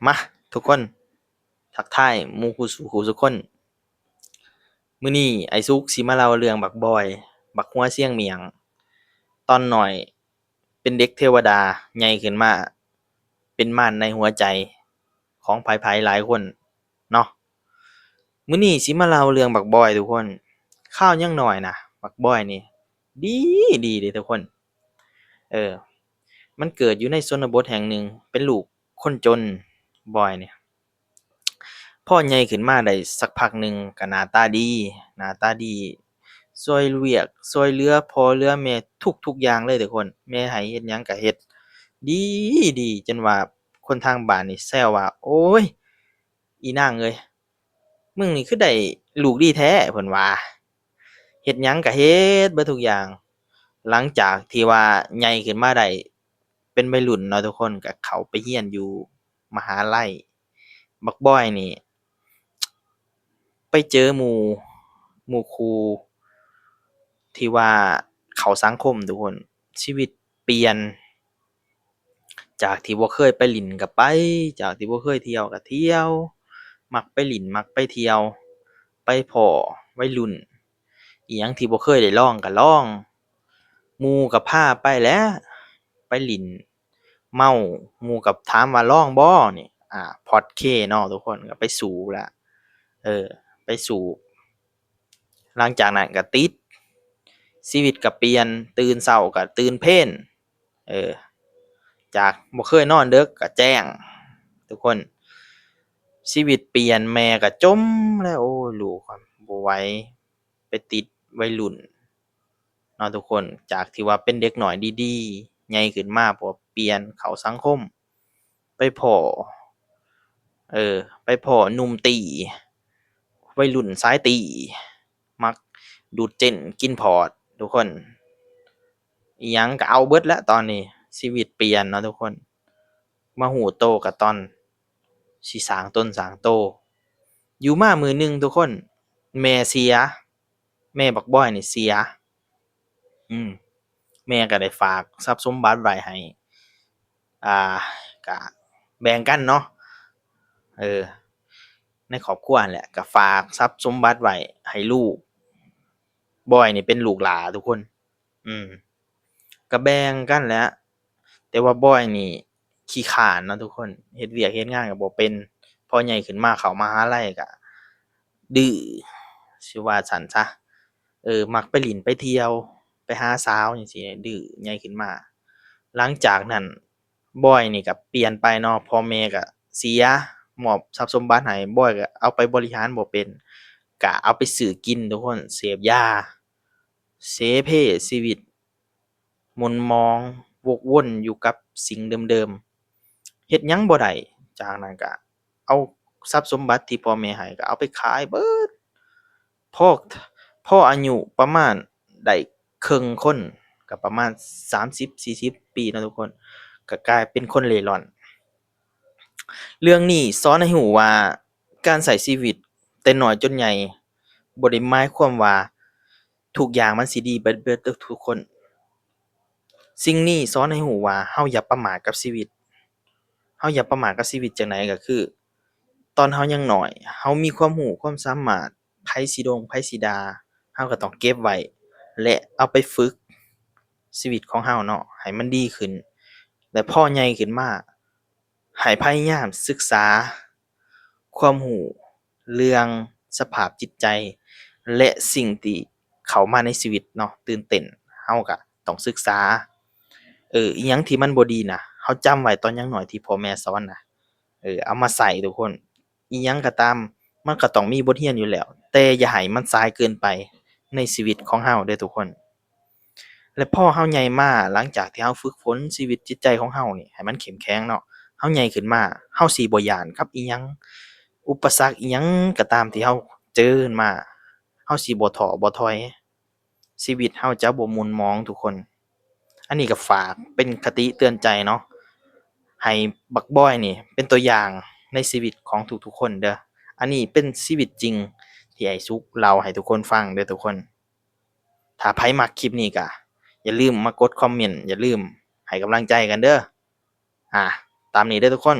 มาทุกคนทักทายหมู่คู่สู่ทุกคนมื้อนี้ไอ้สุกสิมาเล่าเรื่องบักบอยบักหัวเสี่ยงเมียงตอนน้อยเป็นเด็กเทวดาใหญ่ขึ้นมาเป็นม่านในหัวใจของไผๆหลายคนเนาะมื้อนี้สิมาเล่าเรื่องบักบอยทุกคนข้าวยังน้อยน่ะบักบอยนี่ดีดีเดะทุกคนเออมันเกิดอยู่ในชนบทแห่งหนึ่งเป็นลูกคนจนบอยเนี่ย พอใหญ่ขึ้นมาได้สักพักหนึ่งก็หน้าตาดีช่วยเวียกช่วยเหลือพ่อเหลือแม่ทุกอย่างเลยทุกคนแม่ให้เฮ็ดหยังก็เฮ็ดดีดีจนว่าคนทางบ้านนี่แซวว่าโอ๊ยอีนางเอ้ยมึงนี่คือได้ลูกดีแท้เพิ่นว่าเฮ็ดหยังก็เฮ็ดเบิดทุกอย่างหลังจากที่ว่าใหญ่ขึ้นมาได้เป็นวัยรุ่นเนาะทุกคนก็เข้าไปเรียนอยู่มหาลัยบักบอยนี่ ไปเจอหมู่คู่ที่ว่าเข้าสังคมทุกคนชีวิตเปลี่ยนจากที่บ่เคยไปเล่นก็ไปจากที่บ่เคยเที่ยวก็เที่ยวมักไปเล่นมักไปเที่ยวไปพ้อวัยรุ่นอิหยังที่บ่เคยได้ลองก็ลองหมู่ก็พาไปแหล้วไปเล่นเมาหมู่ก็ถามว่าลองบ่นี่พอร์ตเคเนาะทุกคนก็ไปสูบแล้วเออไปสูบ หลังจากนั้นก็ติดชีวิตก็เปลี่ยนตื่นเช้าก็ตื่นเพลเออจากบ่เคยนอนดึกก็แจ้งทุกคนชีวิตเปลี่ยนแม่ก็จมแล้วโอ้ลูกอะบ่ไหวไปติดวัยรุ่นเนาะทุกคนจากที่ว่าเป็นเด็กน้อยดีๆใหญ่ขึ้นมาพอเปลี่ยนเข้าสังคมไปพ้อเออไปพ้อหนุ่มตีวัยรุ่นสายตีมักดูดเจนกินพอร์ตทุกคน อิหยังก็เอาเบิดแล้วตอนนี้ชีวิตเปลี่ยนเนาะทุกคนมาฮู้โตก็ตอนสิสร้างต้นสร้างโตอยู่มามื้อหนึ่งทุกคนแม่เสียแม่บักบอยนี่เสียอืมแม่ก็ได้ฝากทรัพย์สมบัติไว้ให้อ่าก็แบ่งกันเนาะเออในครอบครัวนั่นแหละก็ฝากทรัพย์สมบัติไว้ให้ลูกบอยนี่เป็นลูกหลาทุกคนอืมก็แบ่งกันแหล้วแต่ว่าบอยนี่ขี้คร้านเนาะทุกคนเฮ็ดเวียกเฮ็ดงานก็บ่เป็นพอใหญ่ขึ้นมาเข้ามหาลัยก็ดื้อสิว่าซั้นซะมักไปเล่นไปเที่ยวไปหาสาวจั่งซี้ดื้อใหญ่ขึ้นมาหลังจากนั้นบอยนี่ก็เปลี่ยนไปเนาะพ่อแม่ก็เสียมอบทรัพย์สมบัติให้บอยก็เอาไปบริหารบ่เป็นก็เอาไปซื้อกินทุกคนเสพยาเสเพชีวิต หม่นหมองวกวนอยู่กับสิ่งเดิมๆเฮ็ดหยังบ่ได้จากนั้นก็เอาทรัพย์สมบัติที่พ่อแม่ให้ก็เอาไปขายเบิดพอพออายุประมาณได้ครึ่งคนก็ประมาณ30-40ปีเนาะทุกคนก็กลายเป็นคนเร่ร่อนเรื่องนี้สอนให้รู้ว่าการใช้ชีวิตแต่น้อยจนใหญ่บ่ได้หมายความว่าทุกอย่างมันสิดีเบิดทุกคน สิ่งนี้สอนให้รู้ว่าเราอย่าประมาทกับชีวิตเราอย่าประมาทกับชีวิตจั่งใดก็คือตอนเรายังน้อยเรามีความรู้ความสามารถไผสิดงไผสิด่าเราก็ต้องเก็บไว้และเอาไปฝึกชีวิตของเราเนาะให้มันดีขึ้นและพอใหญ่ขึ้นมาให้พยายามศึกษาความรู้เรื่องสภาพจิตใจและสิ่งที่เข้ามาในชีวิตเนาะตื่นเต้นเราก็ต้องศึกษา อิหยังที่มันบ่ดีน่ะเราจำไว้ตอนยังน้อยที่พ่อแม่สอนน่ะเอามาใช้ทุกคนอิหยังก็ตามมันก็ต้องมีบทเรียนอยู่แล้วแต่อย่าให้มันสายเกินไปในชีวิตของเราเด้อทุกคนและพอเราใหญ่มาหลังจากที่เราฝึกฝนชีวิตจิตใจของเรานี่ให้มันเข้มแข็งเนาะเราใหญ่ขึ้นมาเราสิบ่ย้านกับอิหยังอุปสรรคอิหยังก็ตามที่เราเจอขึ้นมาเราสิบ่ท้อบ่ถอยชีวิตเราจะบ่หม่นหมองทุกคน อันนี้ก็ฝากเป็นคติเตือนใจเนาะให้บักบอยนี่เป็นตัวอย่างในชีวิตของทุกๆคนเด้ออันนี้เป็นชีวิตจริงที่ไอ้สุกเล่าให้ทุกคนฟังเด้อทุกคนถ้าไผมักคลิปนี้ก็อย่าลืมมากดคอมเมนต์อย่าลืมให้กำลังใจกันเด้ออ่าตามนี้เด้อทุกคน